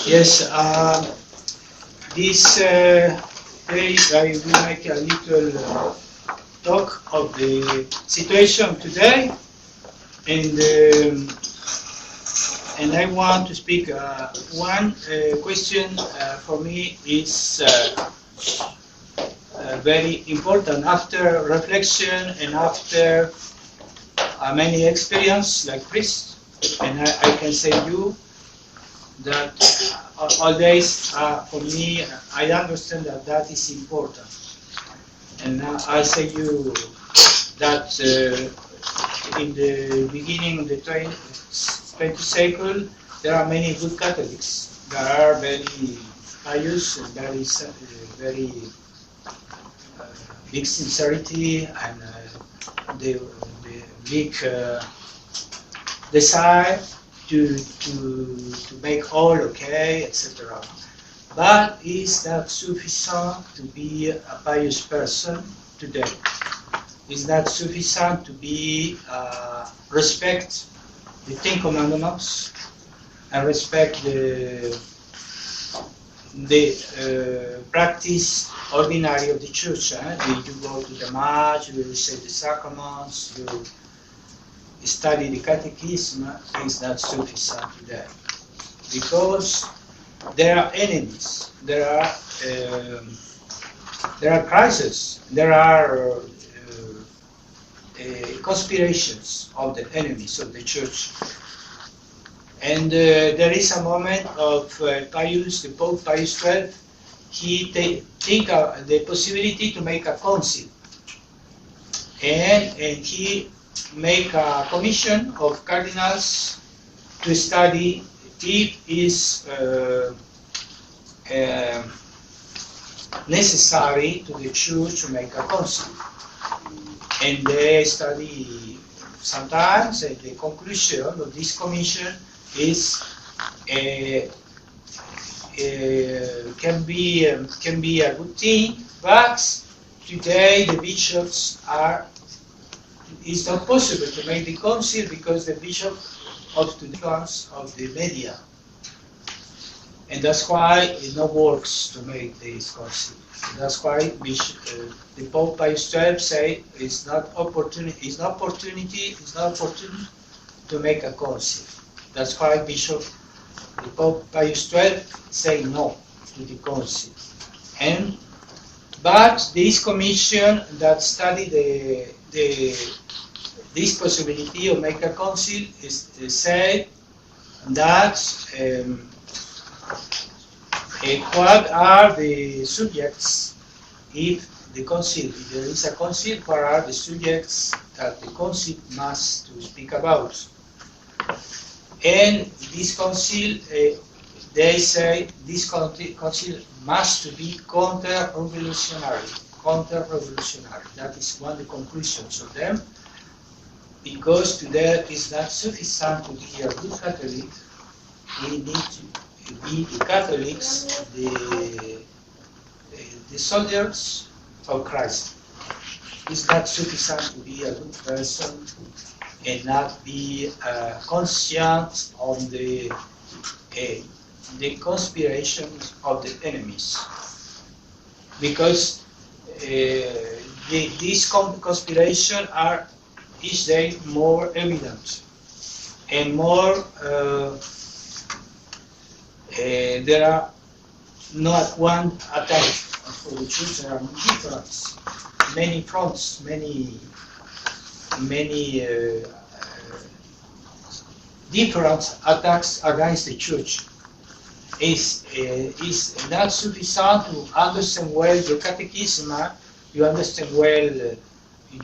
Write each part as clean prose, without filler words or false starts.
Yes, this day I will make a little talk of the situation today, and I want to speak one question for me is very important after reflection and after many experience like priest, and I can say you that all days for me I understand that that is important, and I say you that in the beginning of the 20th century there are many good Catholics that are very pious and very big sincerity and the big desire to make all okay, etc. But is that sufficient to be a pious person today? Is that sufficient to be respect the Ten Commandments and respect the practice ordinary of the church? You go to the Mass, you receive the sacraments, you study the Catechism. Is not sufficient today because there are enemies, there are crises, there are conspirations of the enemies of the church, and there is a moment of Pius, the Pope Pius XII. He think the possibility to make a council, and he make a commission of cardinals to study if it is necessary to the church to make a council. And they study sometimes, and the conclusion of this commission is can be a good thing, but today the bishops it's not possible to make the council because the bishop of today comes of the media, and that's why it not works to make this council. That's why the Pope Pius XII say it's not opportunity to make a council. That's why the Pope Pius XII say no to the council. But this commission that study this possibility of make a council is say that what are the subjects if there is a council, what are the subjects that the council must to speak about. And this council, they say this council must to be counter-revolutionary. That is one of the conclusions of them, because today is not sufficient to be a good Catholic. We need to be the Catholics, the soldiers of Christ. It's not sufficient to be a good person and not be conscious of the conspirations of the enemies, because these conspirations are each day more evident and more. There are not one attack for the church. There are many fronts, many different attacks against the church. Is not sufficient to understand well the Catechism. You understand well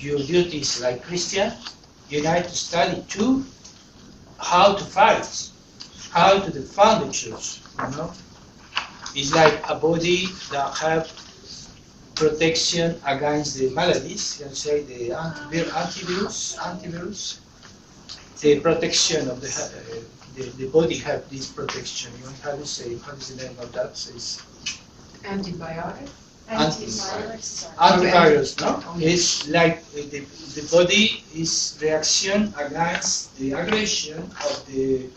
your duties like Christian. You need to study too how to fight, how to defend the church. It's like a body that have protection against the maladies. You can say the antivirus. The protection of the body have this protection. How do you say? What is the name of that? It's antibiotic. Antivirus, no? It's like the body is reaction against the aggression of the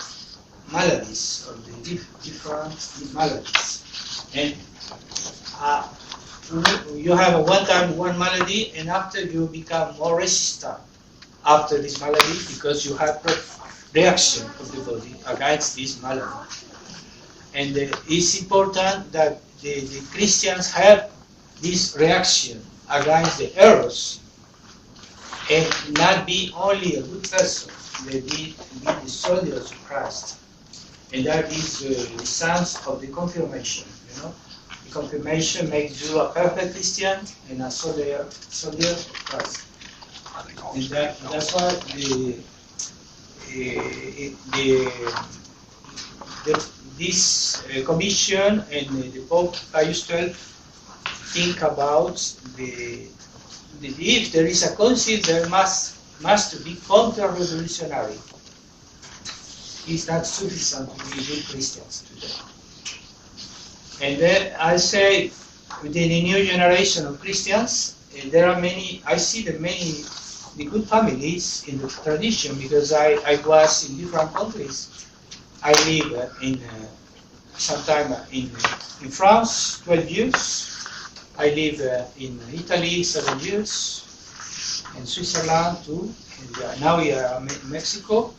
maladies, or the different maladies. And you have a one malady, and after you become more resistant after this malady because you have reaction of the body against this malady. And it's important that the Christians have this reaction against the errors and not be only a good person, they be the soldiers of Christ. And that is the sense of the confirmation, you know. The confirmation makes you a perfect Christian and a soldier of Christ. And that's why this commission and the Pope Pius XII think about if there is a council, there must be counter-revolutionary. It's not sufficient to be good Christians today. And then I say, within the new generation of Christians, there are many, I see the good families in the tradition, because I was in different countries. I live in sometime in France, 12 years. I live in Italy, 7 years, in Switzerland too, and now we are in Mexico.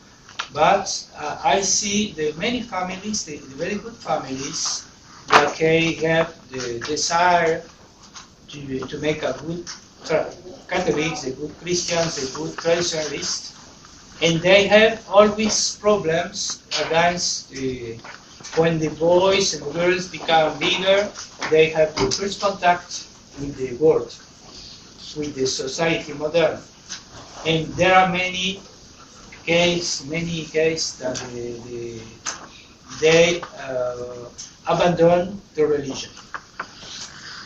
But I see the many families, the very good families, that have the desire to make a good Catholics, the good Christians, the good traditionalists, and they have always problems against when the boys and the girls become bigger, they have the first contact with the world, with the society modern. And there are many cases that they abandon the religion.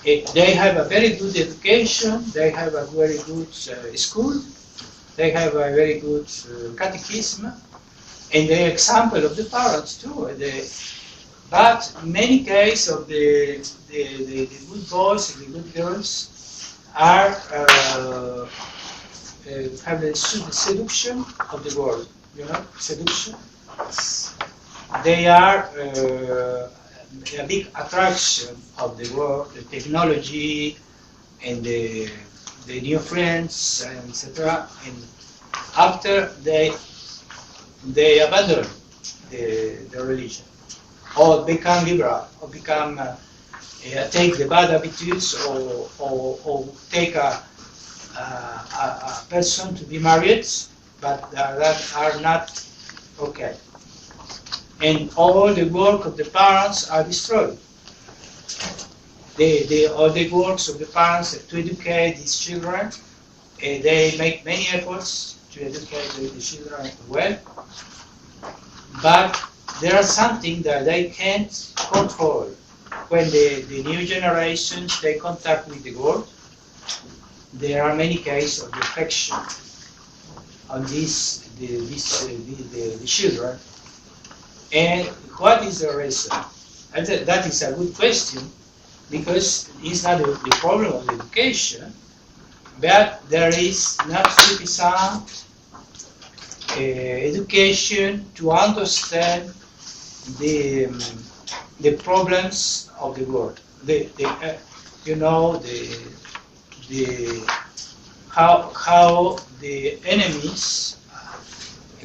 They have a very good education, they have a very good school, they have a very good catechism, and the example of the parents too. But many cases of the good boys and the good girls are have the seduction of the world, you know, seduction. They are a big attraction of the world, the technology, and the new friends, and etc. And after they abandon the religion, or become liberal, or become take the bad attitudes, or take a person to be married, but that are not okay. And all the work of the parents are destroyed. All the works of the parents to educate these children, they make many efforts to educate the children well, but there are something that they can't control. When the new generations take contact with the world, there are many cases of defection on the children. And what is the reason? And that is a good question, because it's not the problem of education, but there is not sufficient education to understand the problems of the world. How the enemies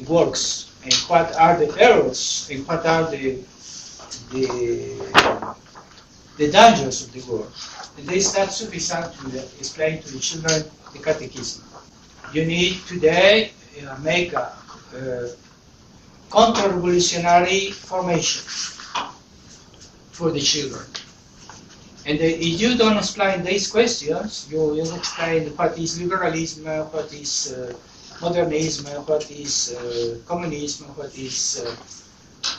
works, and what are the errors, and what are the dangers of the world. And this is not sufficient to explain to the children the catechism. You need today make a counter-revolutionary formation for the children. And if you don't explain these questions, you explain what is liberalism, what is modernism, what is communism, what is...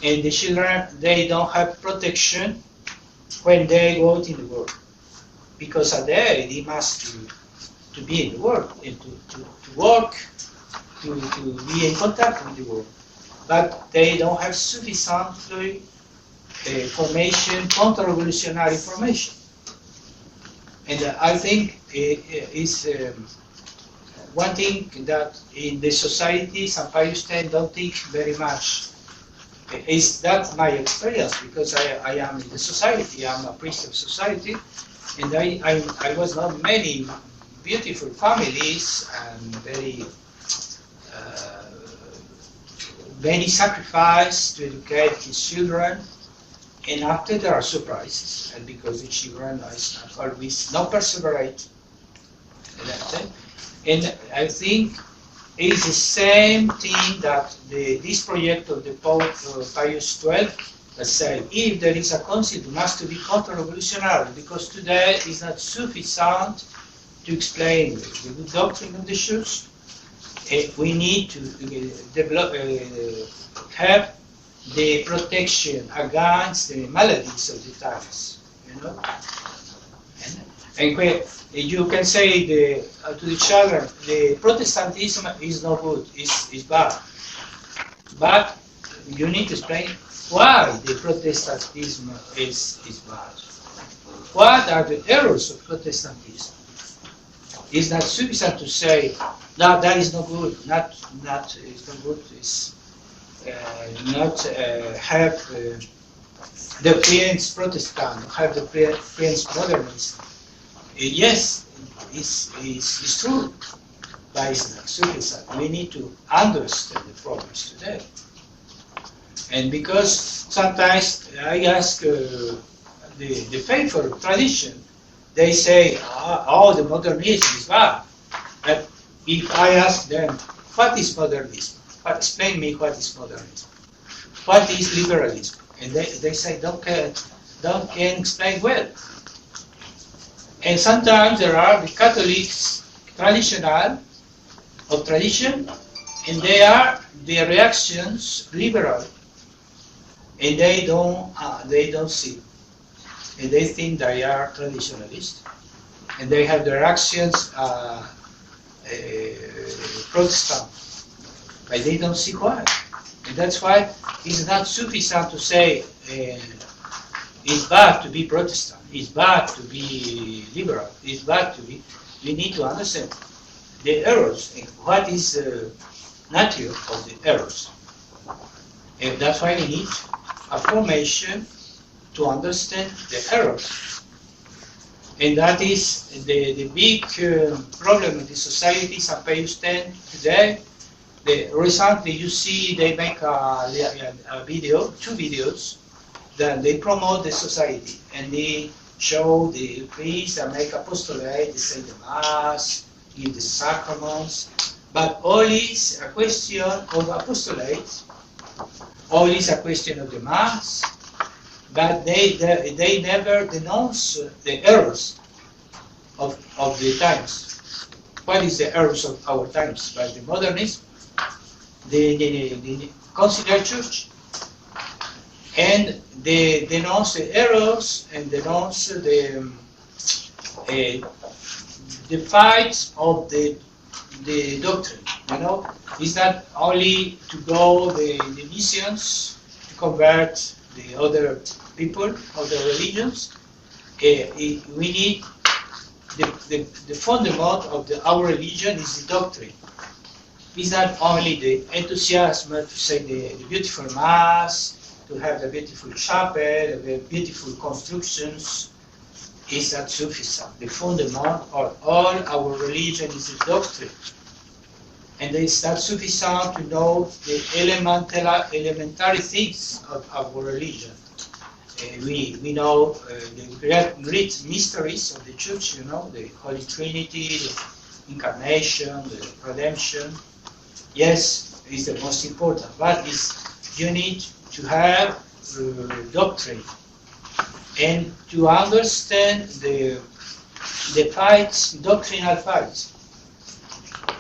and the children, they don't have protection when they go out in the world. Because they must to be in the world, and to work, to be in contact with the world. But they don't have sufficient formation, counter-revolutionary formation. And I think is one thing that in the society, St. Pius X don't think very much Is that my experience? Because I am in the society, I'm a priest of society, and I was not many beautiful families and many sacrifice to educate his children, and after there are surprises, and because the children is not always not perseverate. And I think it's the same thing that this project of the Pope Pius XII that said, if there is a council, it must be counter-revolutionary, because today is not sufficient to explain the good doctrine of the church. We need to develop, have the protection against the maladies of the times, you know. And when you can say to the children, the Protestantism is no good, is bad. But you need to explain why the Protestantism is bad. What are the errors of Protestantism? It's not sufficient to say, no, that is no good, not is no good, is not have the French Protestant, have the French modernism. Yes, it's true, but it's not sufficient. We need to understand the problems today. And because sometimes I ask the faithful tradition, they say, oh, the modernism is bad. But if I ask them, what is modernism? Explain me what is modernism. What is liberalism? And they say, don't can explain well. And sometimes there are the Catholics traditional of tradition, and they are the reactions liberal, and they don't see, and they think they are traditionalist, and they have their actions Protestant, but they don't see why. And that's why it's not sufficient to say it's bad to be Protestant, it's bad to be liberal, it's bad to be. We need to understand the errors and what is the nature of the errors. And that's why we need a formation to understand the errors. And that is the big problem in the society. St. Pius X today. Recently, you see they make a video, 2 videos, that they promote the society and they show the priests that make apostolate, they say the mass, give the sacraments, but all is a question of apostolate, all is a question of the mass, but they never denounce the errors of the times. What is the errors of our times? By the modernism, the consider church, and they denounce the errors and denounce the fights of the doctrine. You know, it's not only to go the missions to convert the other people, other religions. We need the fundament of our religion is the doctrine. It's not only the enthusiasm to say the beautiful mass, to have the beautiful chapel, the beautiful constructions. Is not sufficient. The fundament of all our religion is the doctrine. And it's not sufficient to know the elementary things of our religion. We know the great mysteries of the church, you know, the Holy Trinity, the Incarnation, the Redemption. Yes, it's the most important, but you need to have doctrine and to understand the fights, doctrinal fights.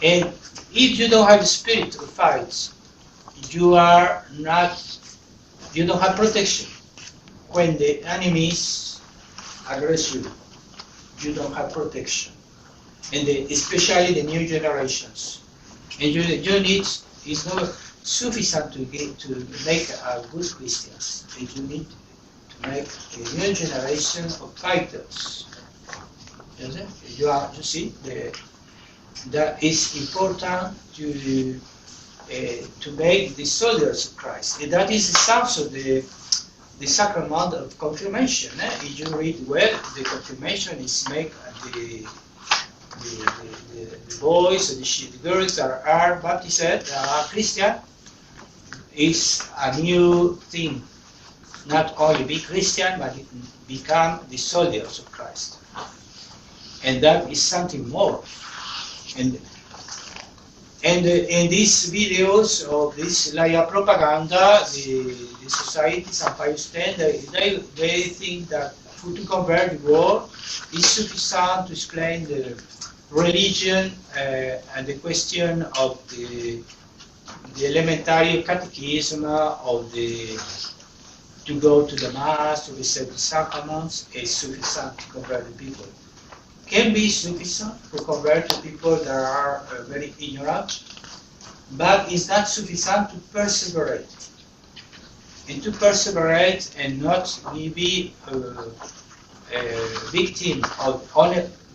And if you don't have the spirit of fights, you don't have protection. When the enemies aggress you, you don't have protection. And especially the new generations. And you need, it's not sufficient to make a good Christians. You need to make a new generation of fighters. You see, that is important to to make the soldiers of Christ. And that is the source of the sacrament of confirmation. If you read well, the confirmation is made at the boys or the girls that are baptized, are Christian, is a new thing. Not only be Christian, but become the soldiers of Christ. And that is something more. And in these videos of this liar propaganda, the society, San Pius X, they think that to convert the world is sufficient to explain the religion and the question of the elementary catechism of to go to the mass, to receive the sacraments, is sufficient to convert the people. Can be sufficient to convert the people that are very ignorant, but it's not sufficient to perseverate. And to perseverate and not be a victim of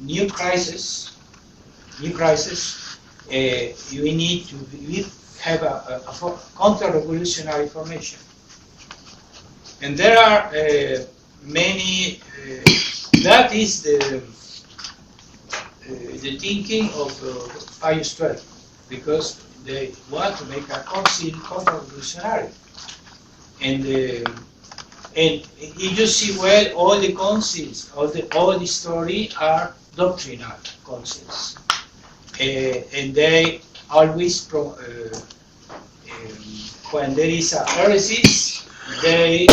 new crisis, you need to have a counter-revolutionary formation. And there are many, that is the thinking of Pius XII, because they want to make a council counter-revolutionary. And if you see well, all the councils, all the story are doctrinal councils. And they always, when there is a heresies, they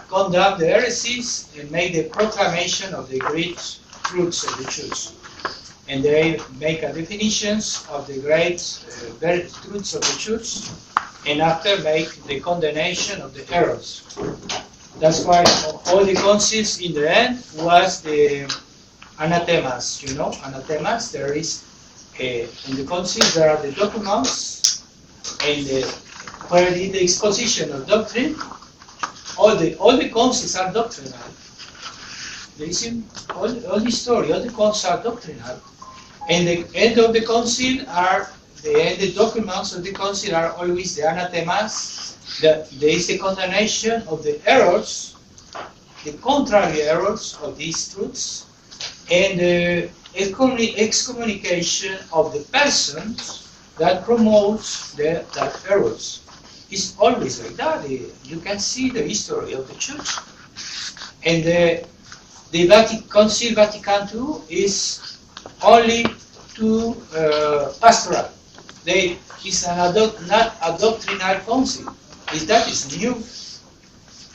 condemn the heresies and make the proclamation of the great truths of the church. And they make a definitions of the great truths of the church, and after make the condemnation of the errors. That's why all the councils in the end was the anathemas, you know, anathemas. There is, in the councils there are the documents, and where the exposition of doctrine, all the councils are doctrinal. There is all the story, all the councils are doctrinal. And the end of the council are, the documents of the council are always the anathemas. There is the condemnation of the errors, the contrary errors of these truths, and the excommunication of the persons that promotes that errors. It's always like that. You can see the history of the church. And the Council Vatican II is only to pastoral. It's not a doctrinal council. That is new.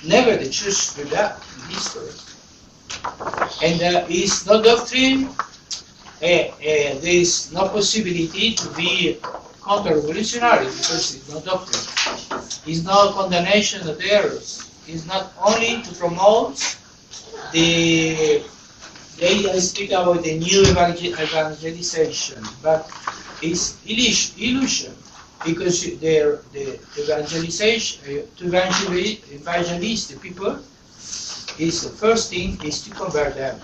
Never the church did that in history. And it's no doctrine. There is no possibility to be counter-revolutionary because it's no doctrine. It's no condemnation of the errors. It's not only to promote they speak about the new evangelization, but it's illusion, because the evangelization, to evangelize the people, is the first thing is to convert them,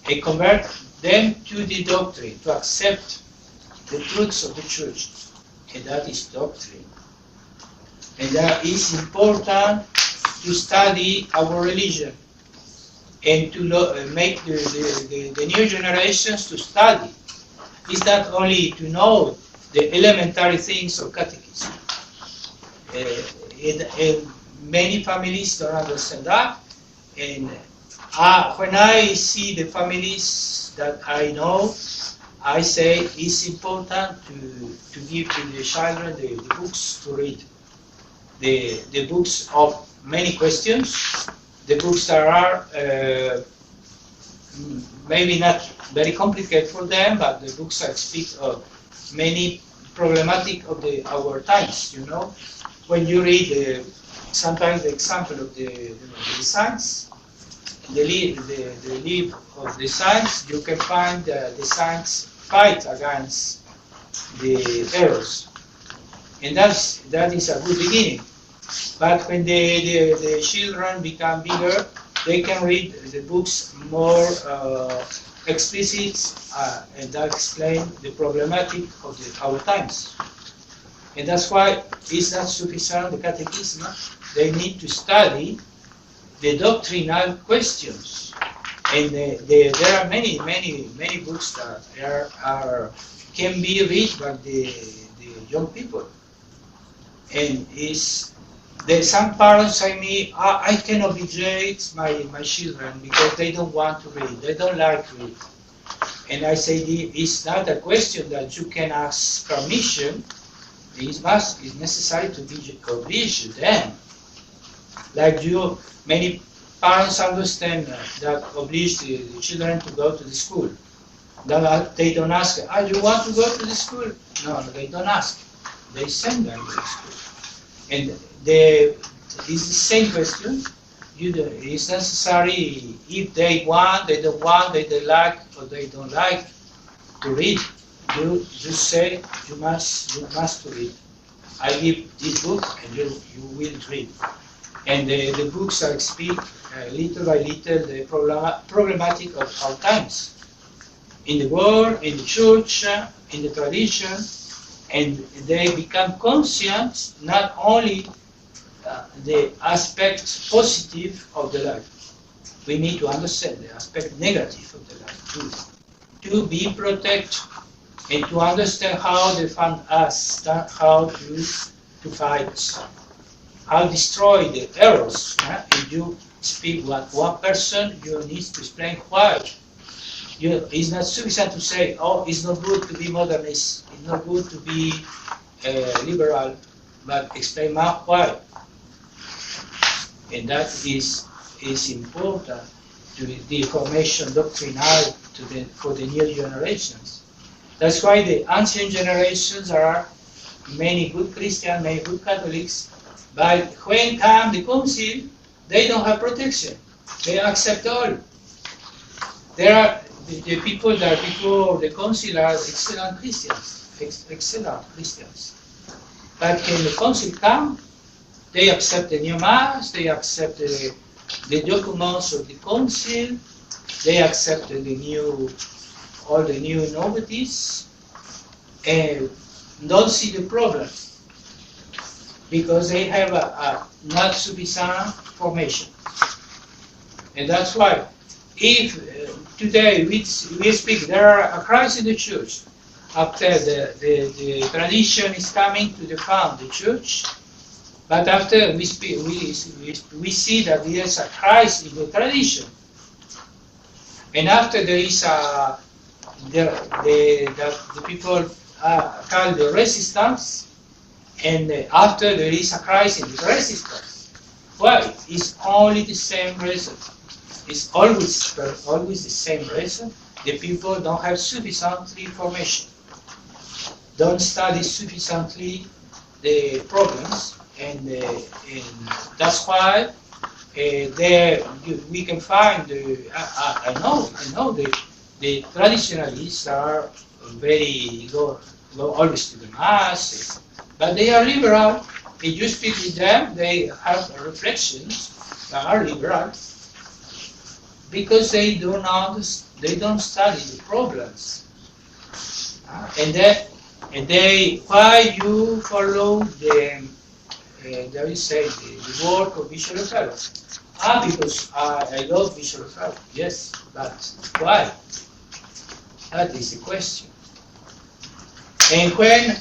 and convert them to the doctrine, to accept the truths of the church, and that is doctrine. And that is important to study our religion, and to make the new generations to study. It's not only to know the elementary things of catechism. Many families don't understand that. And when I see the families that I know, I say it's important to give to the children the books to read. The books of many questions. The books that are maybe not very complicated for them, but the books that speak of many problematic of our times. You know, when you read sometimes the example of the science, the leaf of the science, you can find the science fight against the errors, and that is a good beginning. But when the children become bigger, they can read the books more explicit and that explain the problematic of our times. And that's why it's not sufficient, the Catechism. They need to study the doctrinal questions. And there are many books that can be read by the young people. And some parents say me, I can obligate my children because they don't want to read, they don't like to read. And I say, it's not a question that you can ask permission. It's necessary to be obliged them. Like many parents understand that oblige the children to go to the school. They don't ask, you want to go to the school? No, they don't ask. They send them to the school. And it's the same question. It's necessary if they want, they don't want, they like, or they don't like to read. You say you must read. I give this book and you will read. And the books speak little by little the problematic of our times. In the world, in the church, in the tradition, and they become conscious not only the aspect positive of the life. We need to understand the aspect negative of the life too. To be protected and to understand how they found us, how to fight, how destroy the errors. If you speak with one person, you need to explain why. It's not sufficient to say, oh, it's not good to be modernist, it's not good to be liberal, but explain why. And that is important to the information doctrinal for the new generations. That's why the ancient generations are many good Christians, many good Catholics, but when come the council, they don't have protection. They accept all. There are the people that before the council are excellent Christians. But when the council come, they accept the new mass, they accept the documents of the council, they accept all the new novelties, and don't see the problem because they have a not sufficient formation. And that's why, if today we speak, there are a crisis in the church. After the tradition is coming to defend the church, but after we speak, we see that there is a crisis in the tradition. And after there is that the people call the resistance, and after there is a crisis in the resistance. Why? It's only the same reason. It's always the same reason. The people don't have sufficient information, don't study sufficiently the problems, and that's why we can find. I know the traditionalists are very go always to the mass, but they are liberal. If you speak with them, they have reflections that are liberal because they don't study the problems, and why you follow the work of Bishop Lefebvre? Because I love Bishop Lefebvre. Yes, but why? That is the question. And when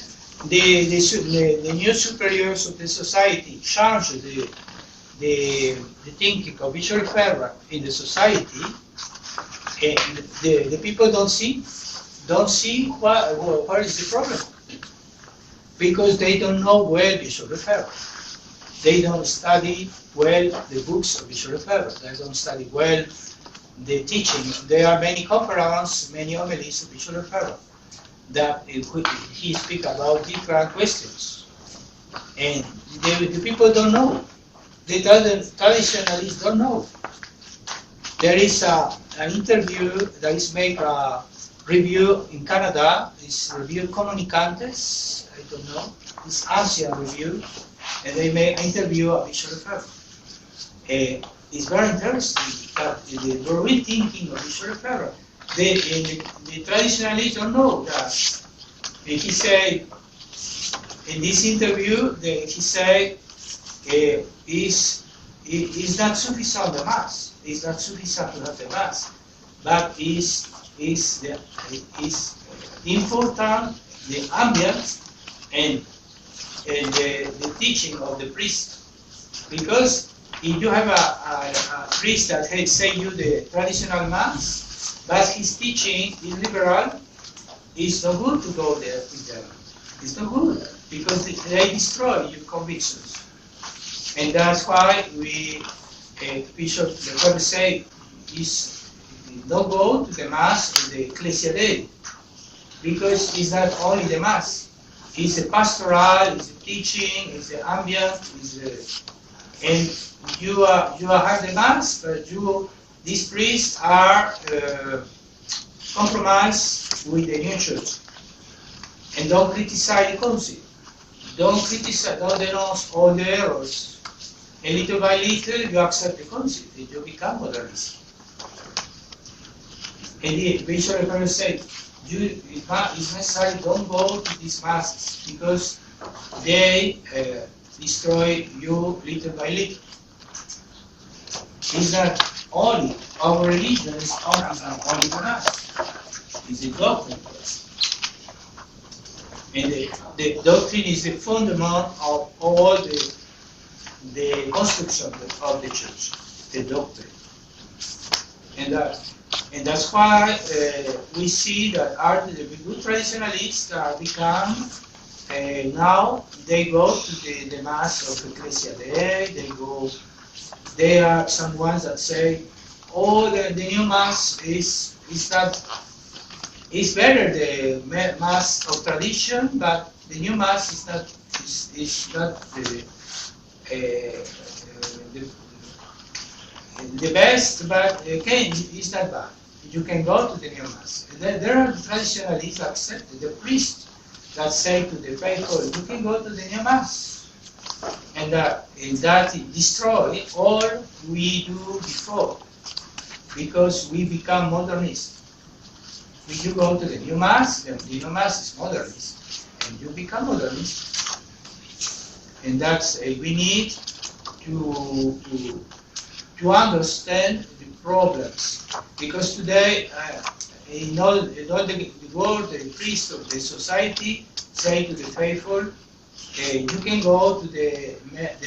the new superiors of the society change the thinking of Bishop Lefebvre in the society, the people don't see what is the problem, because they don't know well Bishop Lefebvre. They don't study well the books of Bishop Lefebvre. They don't study well the teaching. There are many conferences, many homilies of Bishop Lefebvre that he speaks about different questions, and the people don't know. The traditionalists don't know. There is an interview that is made a review in Canada. It's review Comunicantes. I don't know. It's ancient review, and they made an interview of Bishop Lefebvre. It's very interesting that the real thinking of Bishop Lefebvre. The traditionalists don't know that. He said, in this interview, he said, it's not sufficient the mass. It's not sufficient to have the mass, but is important the ambience and the teaching of the priest. Because if you have a priest that say you the traditional mass, but his teaching is liberal, it's not good to go there with them. It's not good because they destroy your convictions. And that's why we, Bishop Clabe say, don't go to the mass of the Ecclesia Day, because it's not only the mass. It's the pastoral, it's the teaching, it's the ambient, and you have the mass, but these priests are compromised with the new church. And don't criticize the council. Don't denounce all the errors. And little by little, you accept the council, and you become modernist. And the Bishop Clabe said, it's necessary, don't go to these masses, because they destroy you little by little. It's not only, our religion is not only the mass, it's the doctrine. And the doctrine is the fundament of all the construction of the church, the doctrine. And that's why we see that the good traditionalists become, now they go to the mass of Ecclesia Day, they are some ones that say, oh, the new mass is better the mass of tradition, but the new mass is not the best, but again, it's not bad. You can go to the new mass. And then there are traditionalists that accept the priest that say to the faithful, you can go to the new mass. And that destroy all we do before, because we become modernist. If you go to the new mass, the new mass is modernist, and you become modernist. And that's we need to understand the problems, because today in all the world, the priest of the society say to the faithful, you can go to the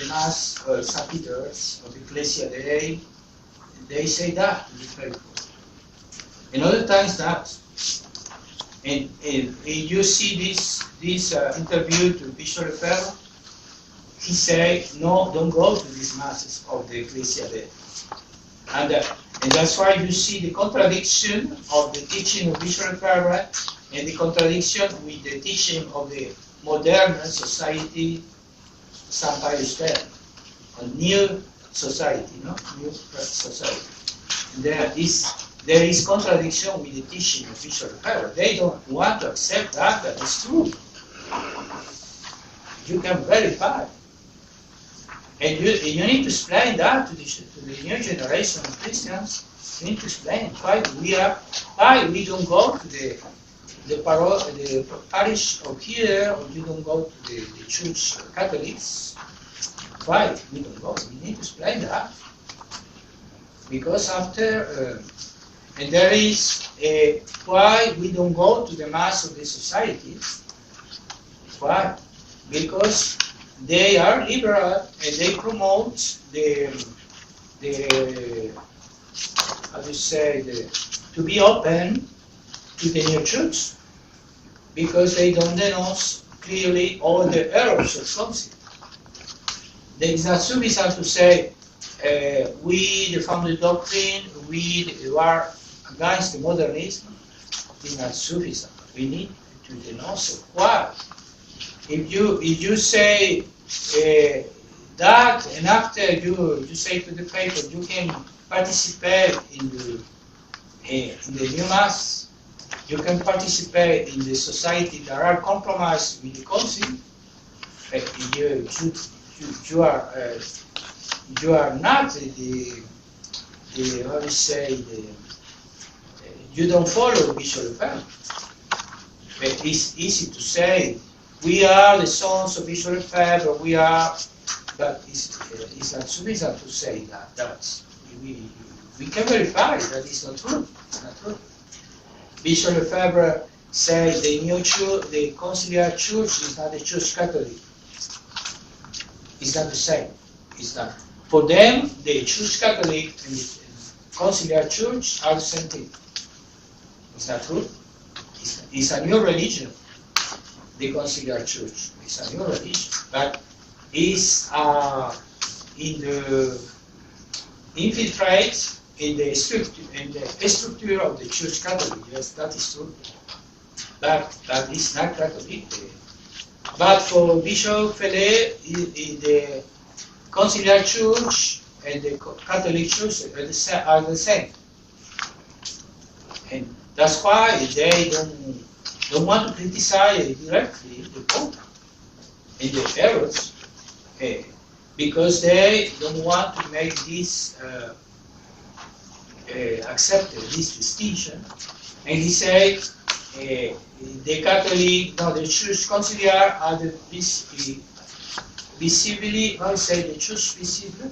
mass of St. Peter's of Ecclesia Day. They say that to the faithful. And other times not. And you see this interview to Bishop Lefebvre, he said, no, don't go to these masses of the Ecclesia Day. And that's why you see the contradiction of the teaching of Bishop Lefebvre and the contradiction with the teaching of the modern society, St. Pius X, a new society, no? New society. There is contradiction with the teaching of Bishop Lefebvre. They don't want to accept that is true. You can verify. And you need to explain that to the new generation of Christians. You need to explain why we don't go to the parish of here, or you don't go to the church Catholics. Why we don't go? We need to explain that. Because after, and there is why we don't go to the mass of the society. Why? Because they are liberal and they promote how do you say, to be open to the new church, because they don't denounce clearly all the errors of something. There is not sufficient to say we defend the doctrine, we are against the modernism. It's not sufficient. We need to denounce why. If you say that, and after you say to the people, you can participate in the new mass, you can participate in the society that are compromised with the council. You are not the how do you say, you don't follow Bishop Lefebvre. It's easy to say we are the sons of Bishop Lefebvre, we are, but it's not sufficient to say that. That's, we can verify that it's not true. It's not true. Bishop Lefebvre said the new church, the conciliar church is not the church Catholic. It's not the same. It's not. For them, the church Catholic and the conciliar church are the same thing. It's not true. It's a new religion. The conciliar church. It's a new religion, but it's in the infiltrate in the structure of the church Catholic. Yes, that is true. But it's not Catholic. But for Bishop FIELES, the conciliar church and the Catholic church are the same. And that's why they don't want to criticize directly the Pope and the errors, because they don't want to make this accepted, this distinction. And he said the Catholic, no, the church conciliar are the visibly, how say the church visible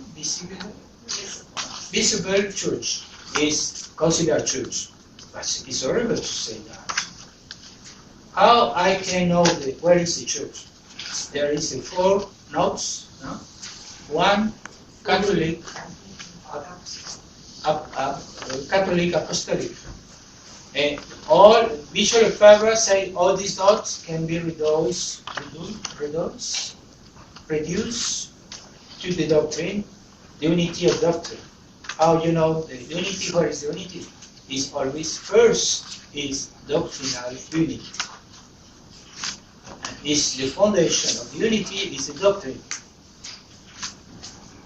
church is conciliar church. But it's horrible to say that. How I can know where is the church? There is 4 notes, no? 1 Catholic, Catholic Apostolic. And all Bishop Lefebvre say all these notes can be reduced to the doctrine, the unity of doctrine. How you know the unity? Where is the unity? Is always first is doctrinal unity. Is the foundation of unity is the doctrine.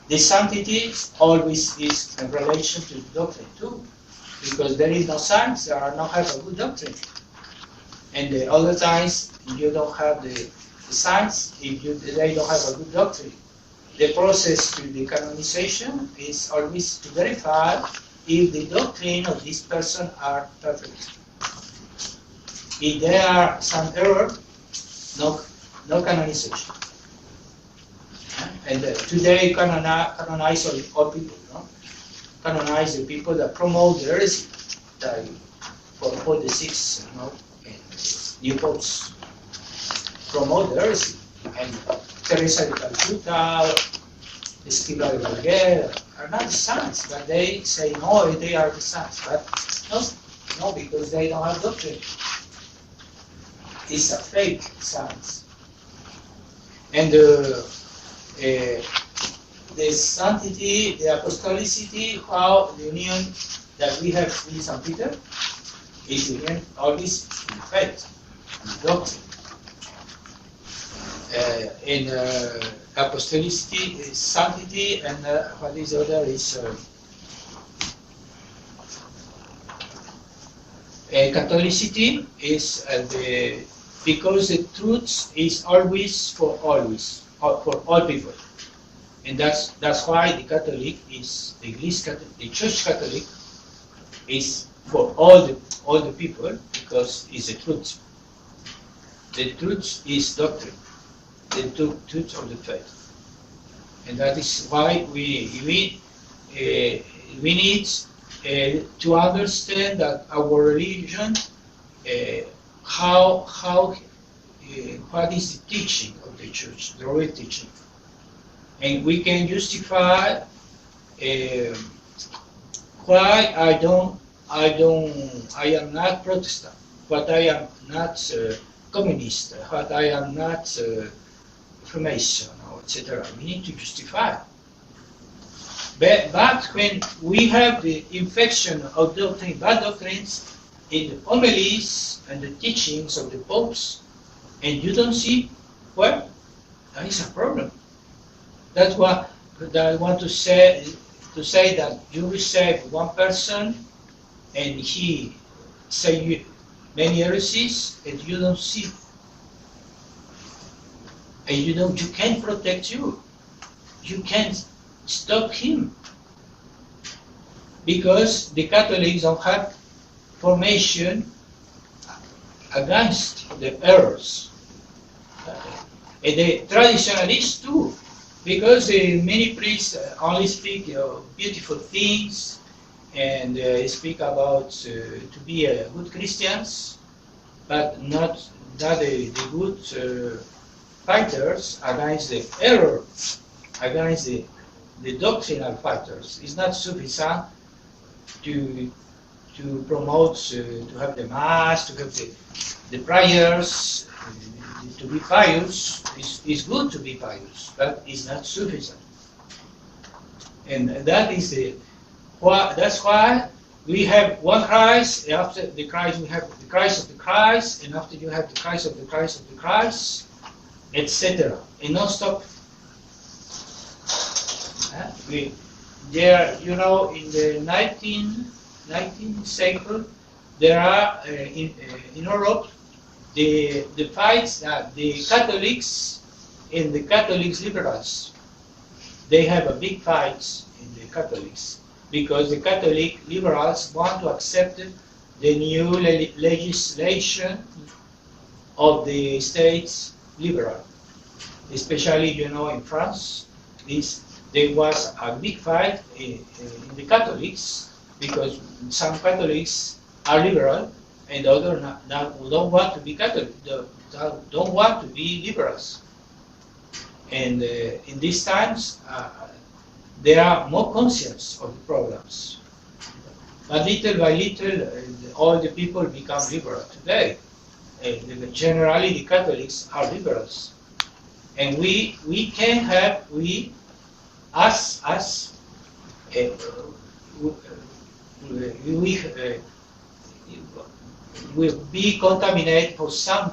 The sanctity always is in relation to the doctrine too, because there is no science, there are not have a good doctrine. And the other times you don't have the science if they don't have a good doctrine. The process to the canonization is always to verify if the doctrine of this person are perfect. If there are some error, no canonization. And today canonize all people, no? Canonize the people that promote the heresy, that for the 6, new popes promote the heresy. And Teresa de Calcutta, Escriba de Vallejo are not the saints, but they say no, they are the saints. But no, because they don't have doctrine. It's a fake science. And the sanctity, the apostolicity, how the union that we have with St. Peter is union always in faith, in doctrine. In apostolicity is sanctity, and what is the other is Catholicity is because the truth is always for all people, and that's why the Catholic is the Church Catholic is for all the people, because it's the truth. The truth is doctrine, the truth of the faith, and that is why we need to understand that our religion, what is the teaching of the church, the real teaching, and we can justify why I am not Protestant, what I am not communist, what I am not Freemason, etc. We need to justify. But when we have the infection of doctrine, bad doctrines in the homilies and the teachings of the popes, and you don't see, well, that is a problem. That's what I want to say that you receive one person and he say many heresies and you don't see, and you can't protect you. You can't stop him, because the Catholics don't have formation against the errors. And the traditionalists too, because many priests only speak beautiful things and speak about to be good Christians, but not the good fighters against the error, against the doctrinal fighters. It's not sufficient to promote, to have the mass, to have the prayers, to be pious. It's good to be pious, but it's not sufficient. And that is that's why we have one Christ. After the Christ, we have the Christ of the Christ, and after you have the Christ of the Christ of the Christ, etc. And non-stop. There, you know, in the 19th century, there are in Europe the fights that the Catholics and the Catholics liberals. They have a big fight in the Catholics because the Catholic liberals want to accept the new legislation of the states liberal. Especially, you know, in France, there was a big fight in the Catholics because some Catholics are liberal and others don't want to be Catholic, don't want to be liberals. And in these times, there are more conscious of the problems. But little by little, all the people become liberal today. Generally, the Catholics are liberals. And we can have, will be contaminated for some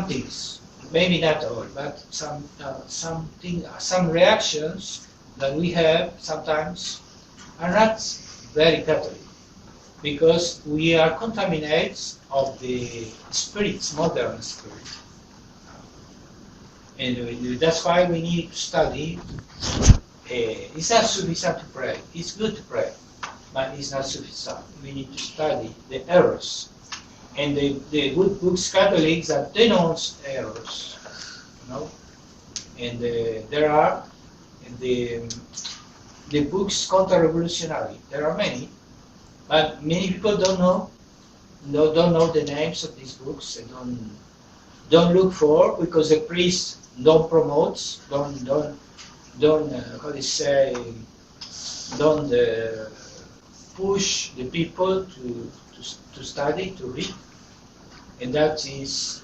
things, maybe not all, but some reactions that we have sometimes are not very Catholic, because we are contaminated of the spirits, modern spirit. And that's why we need to study. It's not sufficient to pray. It's good to pray, but it's not sufficient. We need to study the errors. And the good books, Catholics, that denounce errors. You know? And there are the books counter-revolutionary. There are many, but many people don't know the names of these books. They don't look for, because the priests don't promote, don't how they say, don't push the people to study, to read. And that is,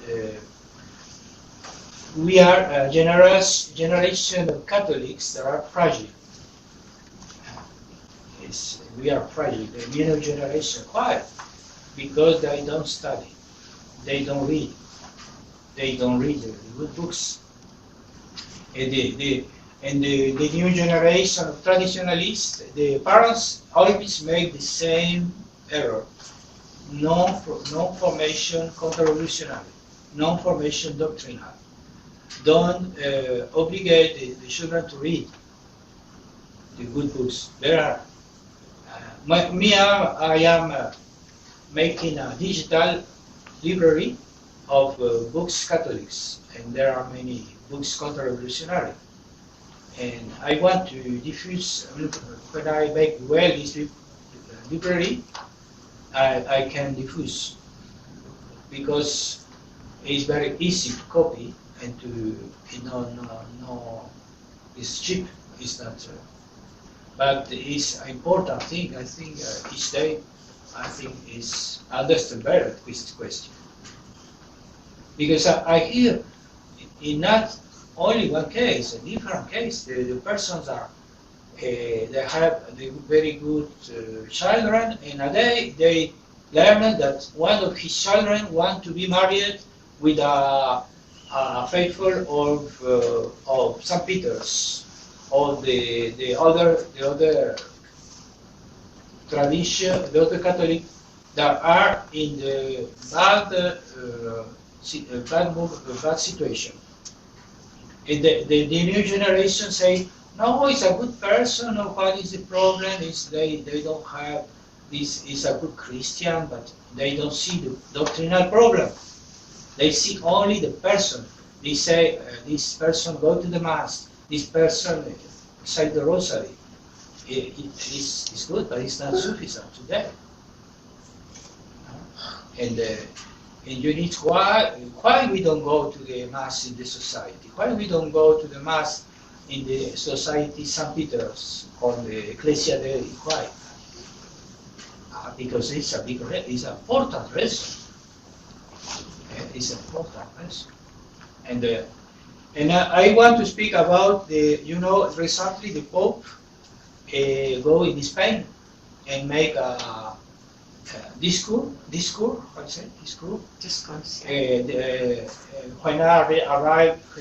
we are a generation of Catholics that are fragile. We are fragile, the new generation. Why? Because they don't study, they don't read. They don't read the good books. And the new generation of traditionalists, the parents always make the same error. Non-formation counter-revolutionary, non-formation doctrinal. Don't obligate the children to read the good books. There are. I am making a digital library of books Catholics, and there are many books counter-revolutionary. And I want to diffuse, when I make well this library, I can diffuse, because it's very easy to copy and to, it's cheap, it's not, but it's an important thing. I think each day, I think is understand better this question. Because I hear in not only one case, a different case, the persons are, they have the very good children, and a day they learn that one of his children want to be married with a faithful of St. Peter's, or the other tradition, the other Catholic that are in the bad situation. And the new generation say, no, it's a good person, no, what is the problem? Is they don't have, this is a good Christian, but they don't see the doctrinal problem. They see only the person, They say this person go to the mass, this person recite the rosary. It's good, but it's not sufficient today. And you need why we don't go to the mass in the society? Why we don't go to the mass in the society St. Peter's or the Ecclesia Dei? Why? Because it's a big, it's an important reason. It's an important reason. And I want to speak about the, recently the Pope go in Spain and make a discourse. When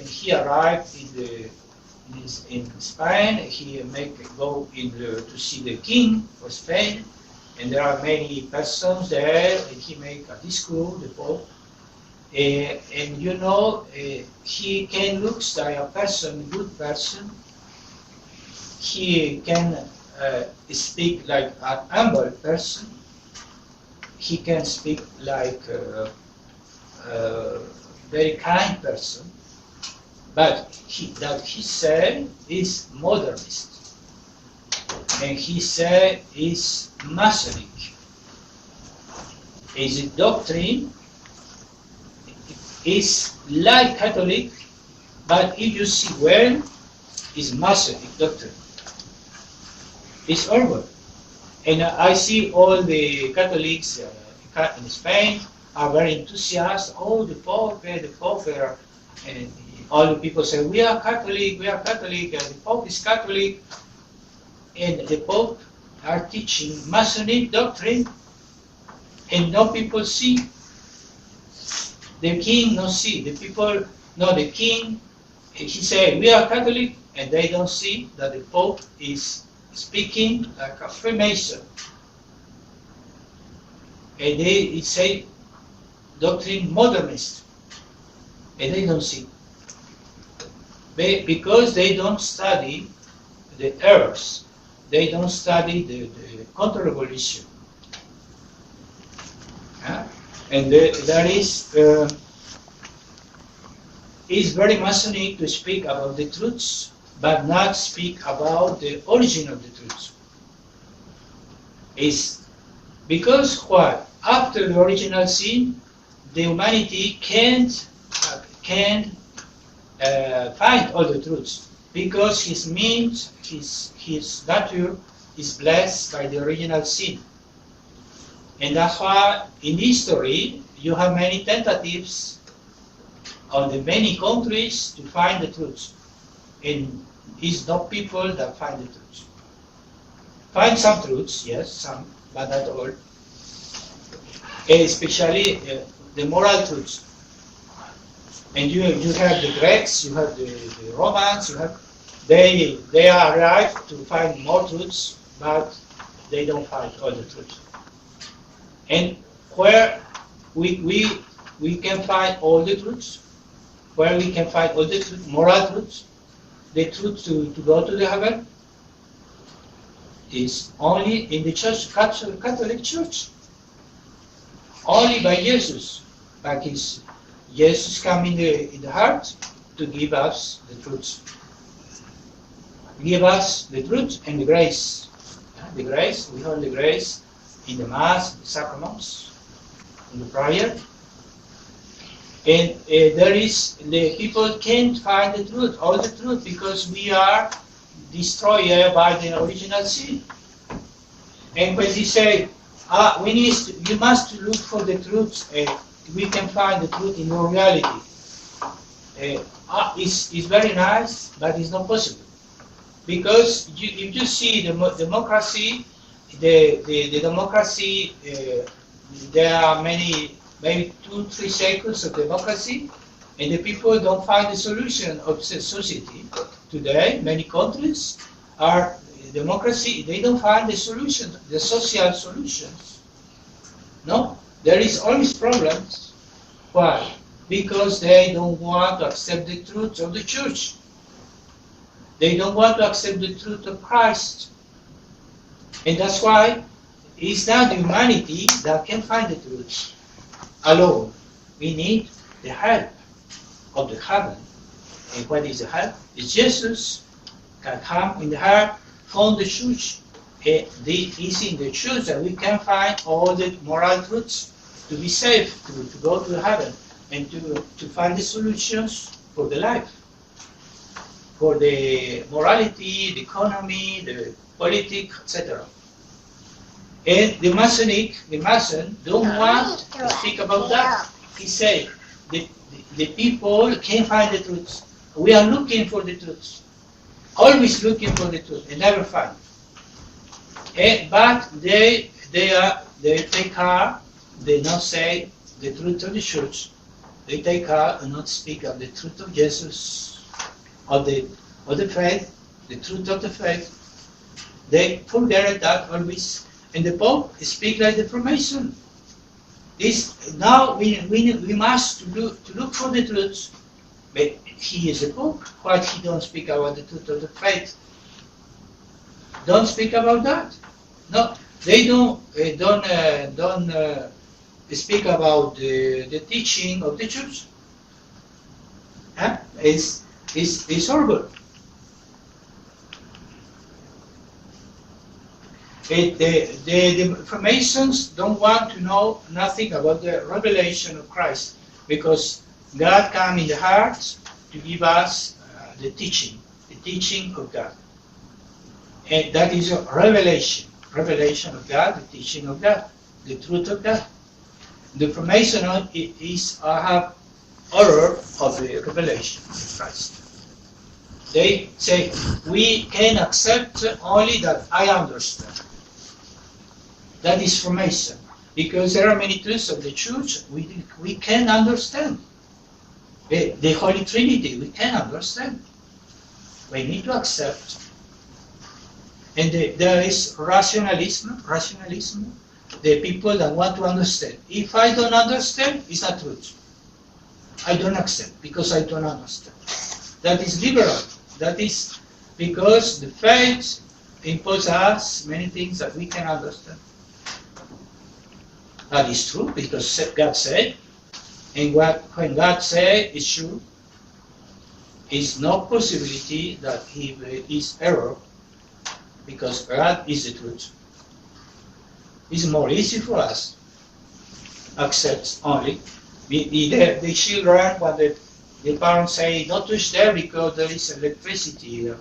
he arrived in Spain, he go to see the King of Spain, and there are many persons there, and he make a discourse, the Pope. And he can look like a person, good person. He can speak like an humble person. He can speak like a very kind person. But that he say is modernist. And he say is Masonic. His doctrine is like Catholic, but if you see well, is Masonic doctrine. It's urban. And I see all the Catholics in Spain are very enthusiastic. Oh, the Pope, and all the people say, we are Catholic, and the Pope is Catholic. And the Pope are teaching Masonic doctrine, and no people see. The King no see. The people, no, the King, he say, we are Catholic, and they don't see that the Pope is speaking like a Freemason. And they say doctrine modernist, and they don't see. Because they don't study the errors, they don't study the counter-revolution. And there is very Masonic to speak about the truths, but not speak about the origin of the truth. Is because why? After the original sin, the humanity can't find all the truths, because his means, his nature is blessed by the original sin. And that's why in history you have many tentatives on the many countries to find the truth. And it's not people that find the truth. Find some truths, yes, some, but not all. Especially the moral truths. And you have the Greeks, you have the Romans, they arrive to find more truths, but they don't find all the truths. And where we can find all the truths, where we can find all the truths, moral truths, the truth to go to the heaven, is only in the church, Catholic Church. Only by Jesus. Like Jesus come in the heart to give us the truth. Give us the truth and the grace. The grace, we hold the grace in the Mass, the sacraments, in the prayer. And the people can't find the truth, all the truth, because we are destroyed by the original sin. And when they say, you must look for the truth, we can find the truth in your reality. It's very nice, but it's not possible. Because if you see the democracy, the democracy, there are maybe 2-3 cycles of democracy, and the people don't find the solution of the society. Today, many countries are democracy, they don't find the solution, the social solutions. No, there is always problems. Why? Because they don't want to accept the truth of the church. They don't want to accept the truth of Christ. And that's why it's not humanity that can find the truth alone. We need the help of the heaven. And what is the heaven? It's Jesus can come in the heart, found the church. It's in the church that we can find all the moral truths to be saved, to go to heaven, and to find the solutions for the life, for the morality, the economy, the politics, etc. And the Mason don't want to speak about that. He said, the people can't find the truth. We are looking for the truth. Always looking for the truth and never find. But they take care, they not say the truth of the church. They take care and not speak of the truth of Jesus, of the faith, the truth of the faith. They forget that always. And the Pope speak like the Freemason. Now we must look for the truth. But he is the Pope. Why he don't speak about the truth of the faith? Don't speak about that. No, they don't speak about the teaching of the church. Huh? It's horrible. The Freemasons don't want to know nothing about the revelation of Christ, because God comes in the heart to give us the teaching of God. And that is a revelation of God, the teaching of God, the truth of God. The Freemason have horror of the revelation of Christ. They say, we can accept only that I understand. That is Freemason, because there are many truths of the church we can understand. The Holy Trinity we can understand. We need to accept. And there is rationalism, the people that want to understand. If I don't understand, it's not truth. I don't accept because I don't understand. That is liberal. That is because the faith imposes us many things that we can understand. That is true because God said, and when God said it's true, is no possibility that He is error, because God is the truth. It's more easy for us accept only. The children, when the parents say, don't touch there because there is electricity here.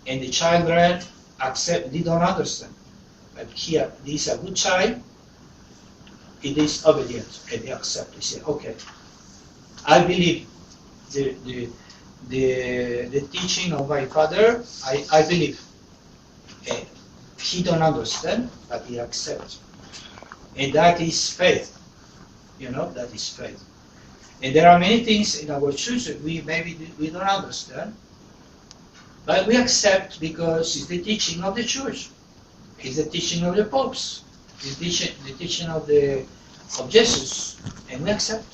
And the children accept, they don't understand. But here, this is a good child, it is obedient, and they accept. They say, okay, I believe the teaching of my father, I believe. He don't understand, but he accepts. And that is faith. You know, that is faith. And there are many things in our church that we don't understand, but we accept because it's the teaching of the church. It's the teaching of the popes. It's the teaching of Jesus, and we accept.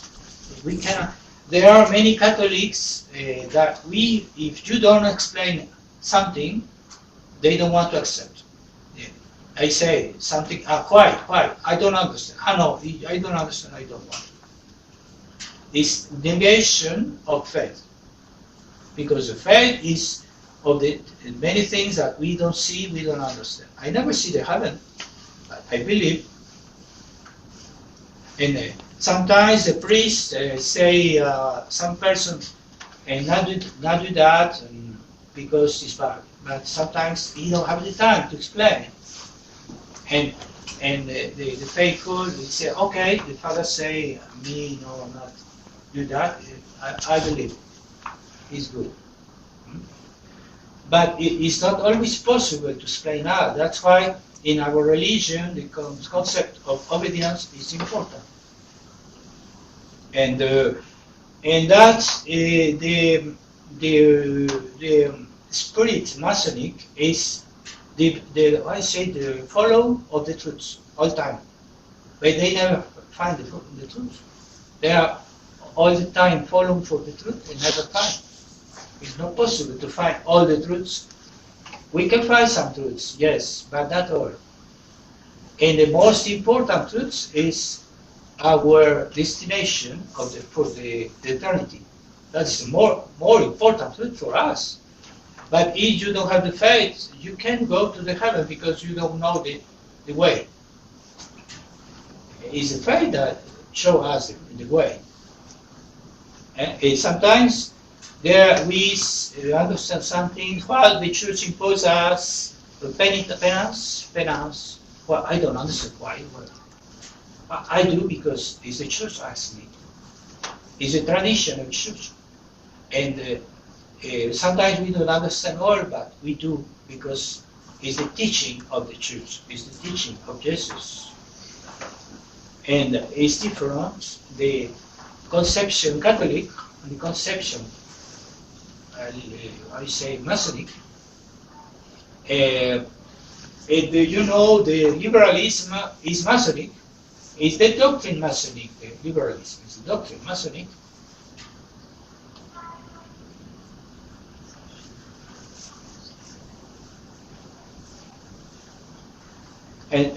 We cannot. There are many Catholics that if you don't explain something, they don't want to accept. I say something, quiet, I don't understand. No, I don't understand, I don't want. It's negation of faith. Because the faith is of the many things that we don't see, we don't understand. I never see the heaven, but I believe. And sometimes the priest say some person not do that because it's bad. But sometimes he don't have the time to explain. And the faithful will say, okay, the father say, me, no, not do that. I believe it's good. But it's not always possible to explain that. That's why in our religion, the concept of obedience is important. And that's the spirit Masonic is the follow of the truth all time, but they never find the truth. They are all the time following for the truth and never find. It's not possible to find all the truths. We can find some truths, yes, but not all. And the most important truth is our destination for the eternity. That's more important truth for us. But if you don't have the faith, you can't go to the heaven because you don't know the way. It's the faith that shows us the way. And sometimes there we understand something while the church imposes us penance. Well, I don't understand why. Well, I do because it's the church asks me. It's a tradition of the church. And sometimes we don't understand all, but we do because it's the teaching of the church. It's the teaching of Jesus. And it's different. The conception Catholic and the conception, I say Masonic. And you know, the liberalism is Masonic. It's the doctrine Masonic. The liberalism is the doctrine Masonic. And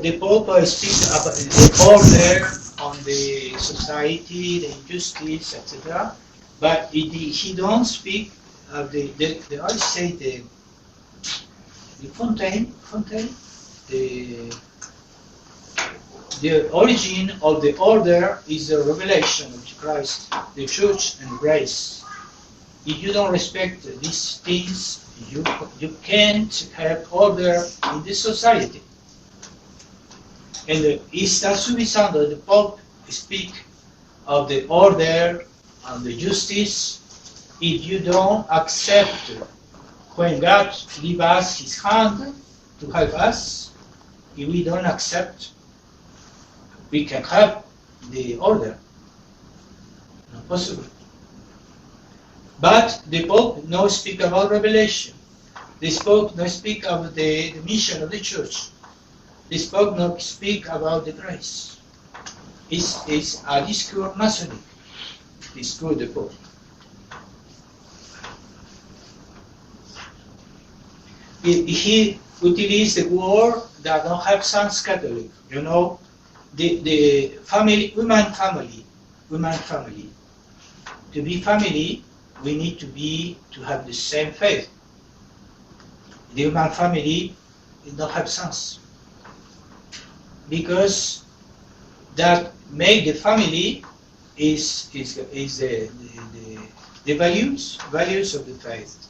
the Pope speaks about the order on the society, the injustice, etc. But he don't speak of the I say the Fontaine, the origin of the order is the revelation of Christ, the church and grace. If you don't respect these things, you can't have order in the society. And está suavizando, the Pope speak of the order and the justice. If you don't accept when God gives us His hand to help us, if we don't accept, we can have the order. Not possible. But the Pope no speak about revelation. The Pope no speak of the mission of the church. The Pope no speak about the grace. It's a discourse Masonic. Discourse the Pope. He utilized the word that don't have sense Catholic. You know, the family, human family. To be family, we need to have the same faith. The human family don't have sense. Because that make the family is the values of the faith,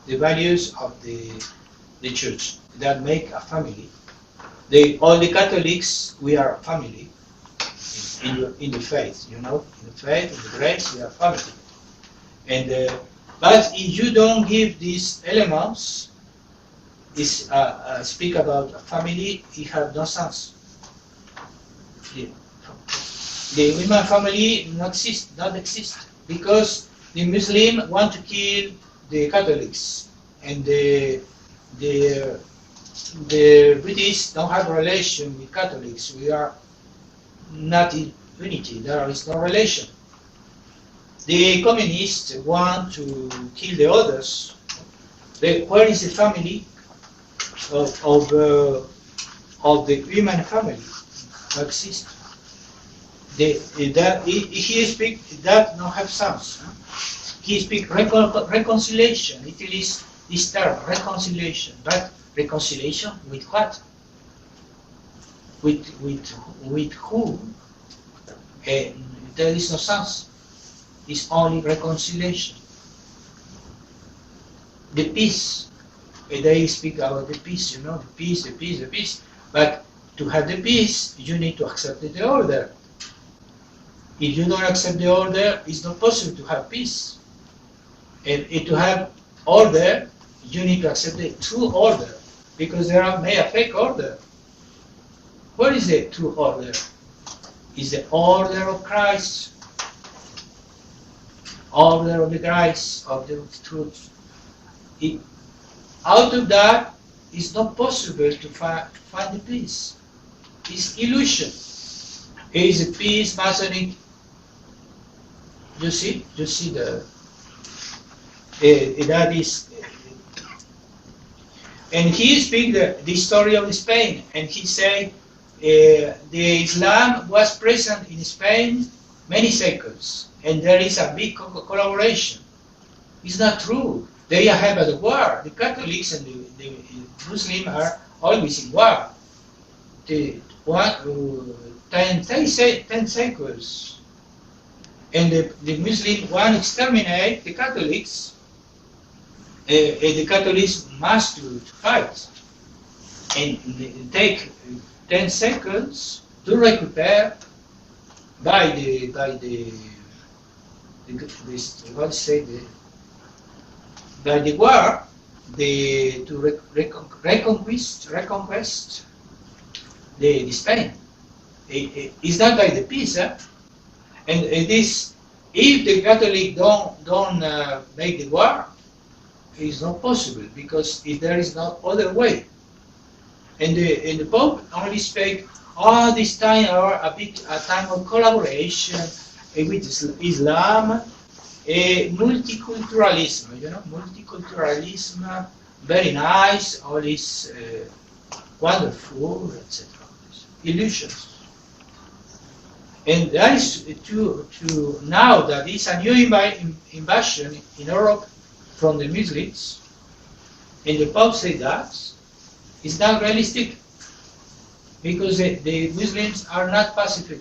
the values of the church that make a family. All the Catholics, we are a family in the faith, you know, in the faith, in the grace, we are family. And but if you don't give these elements, speak about a family, it has no sense. The human family not exist because the Muslims want to kill the Catholics, and the British don't have a relation with Catholics. We are not in unity. There is no relation. The communists want to kill the others. Where is the family of the human family? Not exist. He speak that not have sense. He speak reconciliation. It is this term reconciliation, but reconciliation with what? With who? There is no sense. It's only reconciliation. The peace. They speak about the peace. You know, the peace. But to have the peace, you need to accept the order. If you don't accept the order, it's not possible to have peace. And to have order, you need to accept the true order, because there may a fake order. What is the true order? It's the order of Christ, order of the grace, of the truth. Out of that, it's not possible to find the peace. It's illusion. It is a peace, Masonic. You see that is. And he speak the story of Spain, and he say the Islam was present in Spain many cycles, and there is a big collaboration. It's not true. They have a war. The Catholics and the Muslims are always in war. The 10 cycles, and the Muslim want to exterminate the Catholics. The Catholics must fight and take 10 seconds to recuperate by the war, to reconquest the Spain. It's not by the peace, and it is, if the Catholic don't make the war, it's not possible, because if there is no other way. And the Pope only speak all this time are a time of collaboration with Islam, multiculturalism, multiculturalism, very nice, all is wonderful, etc. Illusions. And that is to now that is a new invasion in Europe from the Muslims, and the Pope said that it's not realistic, because the Muslims are not pacific.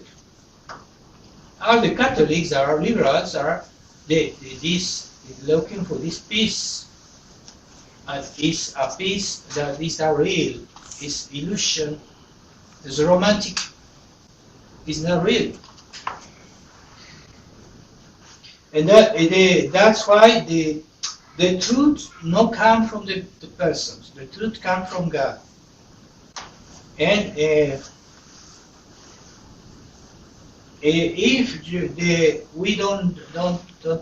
All the Catholics are liberals, are looking for this peace. And it's a peace that is not real, it's illusion, it's romantic, it's not real. And that's why the truth not come from the persons, the truth come from God. And if we don't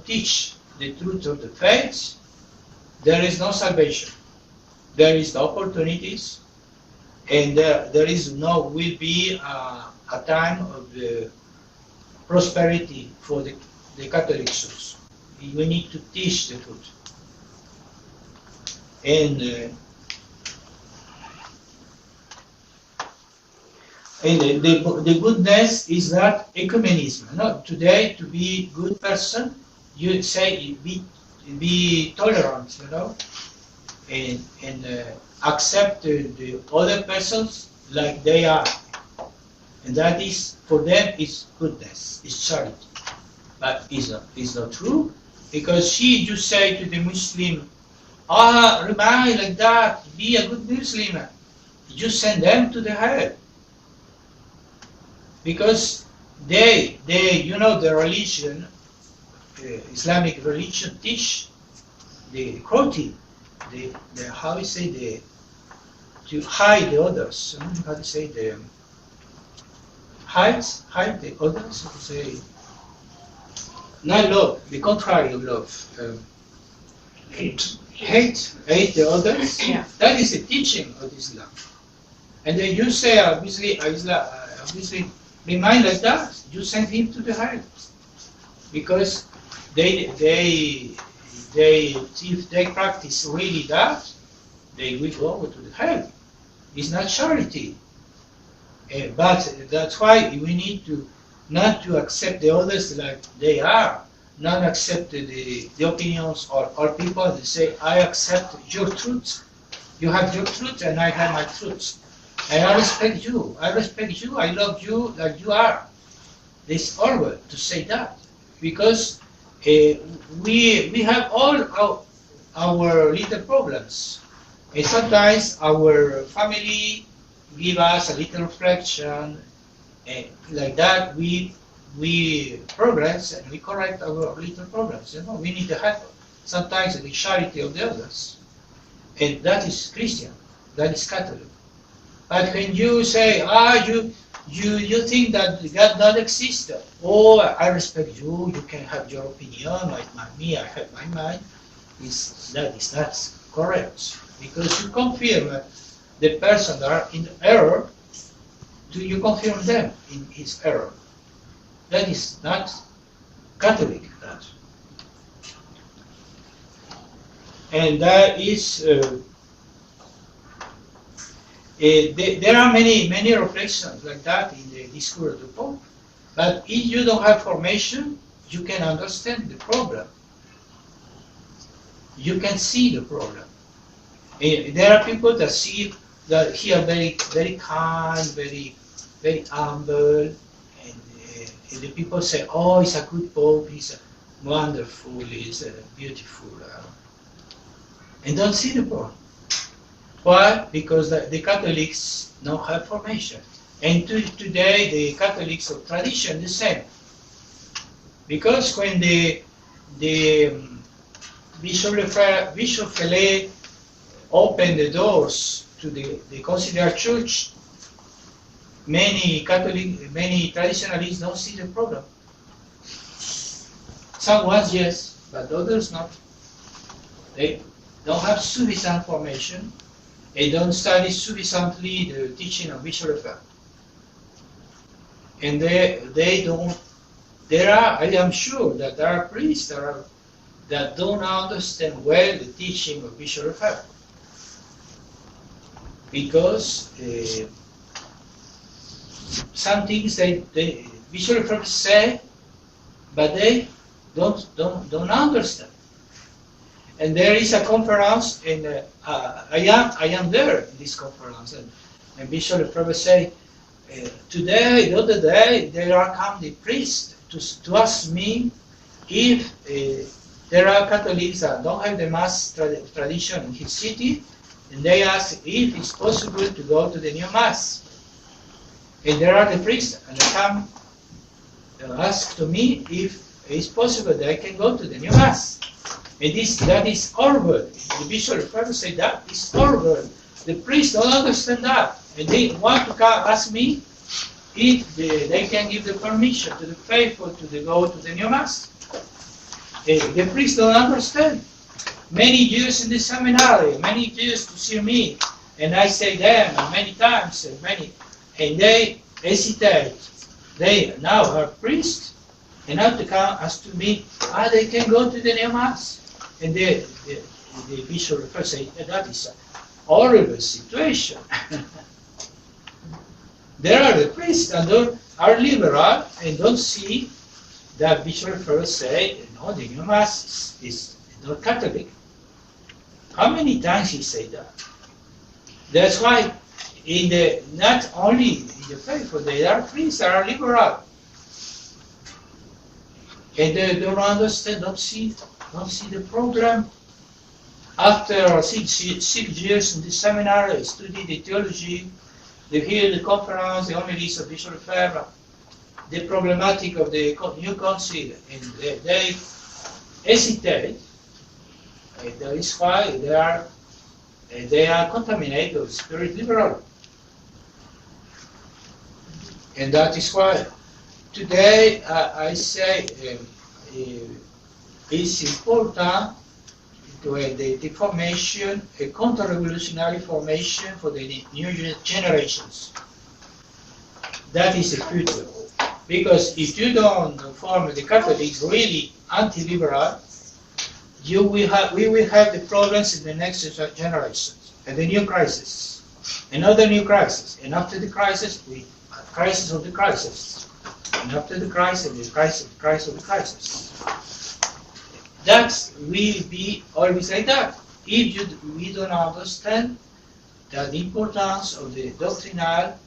teach the truth of the faith, there is no salvation, there is no opportunities, and there will be a time of prosperity for the Catholic Church. We need to teach the truth. And the goodness is not ecumenism. No, today, to be good person, you say be tolerant, and accept the other persons like they are, and that is for them is goodness, is charity. But it's not true, because you say to the Muslim, remain like that, be a good Muslim, you send them to the hell. Because the religion, Islamic religion, teach the cruelty, how you say to hide the others. How to say hide the others. How to say not love, the contrary of love. Hate the others. Yeah. That is the teaching of Islam. And then you say obviously remind like that, you send him to the hell, because if they practice really that, they will go to the hell. It's not charity, but that's why we need to not to accept the others like they are, not accept the opinions or people that say, I accept your truth, you have your truth and I have my truth. I respect you, I love you like you are. It's horrible to say that, because we have all our little problems. And sometimes our family give us a little reflection, like that we progress and we correct our little problems. We need the help, sometimes the charity of the others. And that is Christian, that is Catholic. But when you say, you think that God not exists, I respect you, you can have your opinion, like me, I have my mind, that is not correct. Because you confirm the person that are in error, you confirm them in his error. That is not Catholic, that. And that is there are many reflections like that in the discourse of the Pope. But if you don't have formation, you can understand the problem. You can see the problem. There are people that see that he are very kind, very humble, and the people say, oh, he's a good pope, he's wonderful, he's beautiful, and don't see the problem. Why? Because the Catholics don't have formation. And today the Catholics of tradition the same. Because when the Bishop FIELES opened the doors to the Consular Church, many traditionalists don't see the problem. Some ones yes, but others not. They don't have sufficient formation. They don't study sufficiently the teaching of Bishop FIELES. And they don't. I am sure that there are priests that don't understand well the teaching of Bishop FIELES. Because some things Bishop FIELES say, but they don't understand. And there is a conference, and I am there in this conference, and Bishop FIELES say, today, the other day, there are come the priests to ask me if there are Catholics that don't have the Mass tradition in his city, and they ask if it's possible to go to the new Mass. And there are the priests, and they come ask to me if it's possible that I can go to the new Mass. And that is horrible. The Bishop FIELES say that is horrible. The priests don't understand that. And they want to come ask me if they can give the permission to the faithful to go to the new Mass. The priests don't understand. Many years in the seminary, many years to see me, and I say them many times, and they hesitate. They now are priests, and now to come ask to me, they can go to the new Mass. And the Bishop first say, that is a horrible situation. There are the priests that are liberal and don't see that Bishop first say, no, the new Mass is not Catholic. How many times he say that? That's why not only in the faithful, there are priests that are liberal. And they don't understand, don't see the program. After 6 years in the seminary, I studied the theology, the conference, the homilies of Bishop FIELES, the problematic of the new council, and they hesitate. And that is why they are contaminated with spirit liberal. And that is why today I say it's important to have the formation, a counter-revolutionary formation for the new generations. That is the future. Because if you don't form the Catholics really anti-liberal, we will have the problems in the next generations, and the new crisis, another new crisis, and after the crisis, crisis of the crisis, and after the crisis, the crisis of the crisis. That will be always like that. If we don't understand the importance of the doctrinal,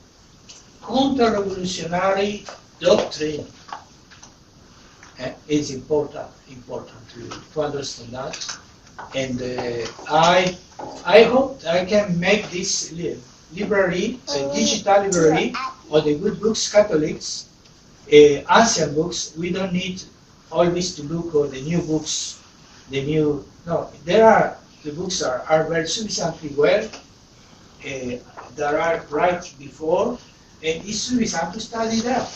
counter-revolutionary doctrine, it's important to understand that. And I hope I can make this library, a digital library, of the good books, Catholics, ancient books. We don't need always to look for the new books, the books are very sufficiently well, that are right before, and it's sufficient to study them.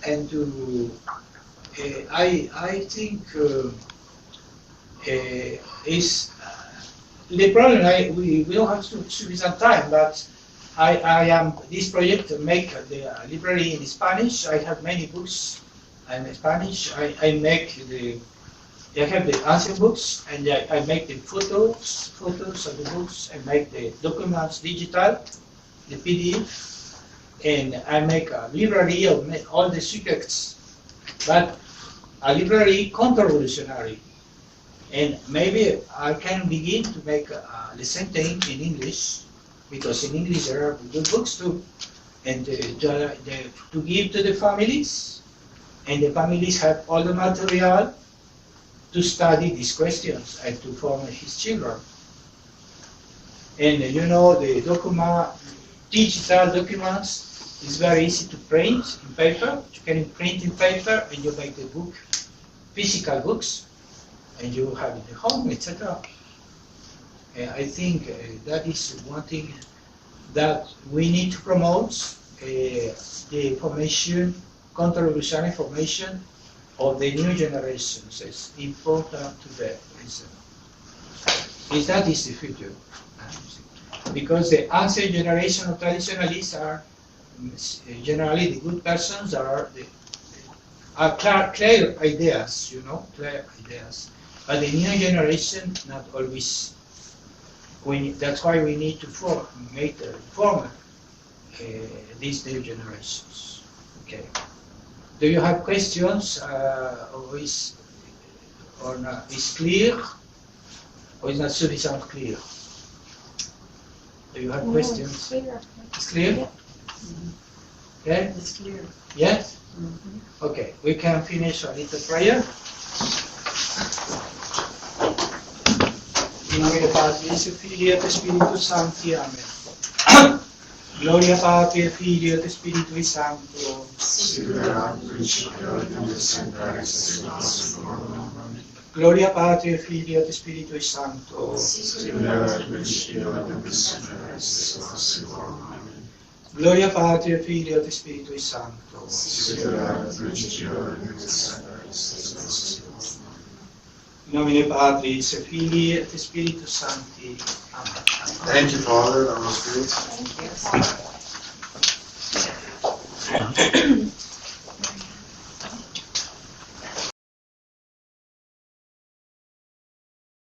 And I think is the problem. We don't have sufficient time, but this project to make the library in Spanish. I have many books in Spanish. I have the ancient books, and I make the photos of the books, and make the documents digital, the PDF, and I make a library of all the subjects, but a library counter-revolutionary. And maybe I can begin to make the same thing in English, because in English there are good books too, and to give to the families, and the families have all the material to study these questions and to form his children. And you know, the digital documents is very easy to print in paper. You can print in paper and you make the book, physical books, and you have it at home, etc. I think that is one thing that we need to promote, the information, counter-revolutionary information of the new generations. It's important to them. That is the future. Because the ancient generation of traditionalists are generally the good persons, are clear ideas, you know, clear ideas. But the new generation, not always. That's why we need to form these new generations. Okay. Do you have questions? Or not? Is clear? Or is not sufficient clear? Do you have questions? It's clear. It's clear? Yeah. Okay? It's clear. Yes? Okay, we can finish a little prayer. In nome del Padre, e Figlio e Spirito Santo. Amen. Gloria Patri e Figlio e Spirito Santo. Gloria Patri e Figlio e Spirito Santo. Gloria Patri e Figlio e Spirito Santo. In nomine Patris et Filii et Spiritus Sancti. Amen. Thank you, Father, and Holy Spirit. Thank you.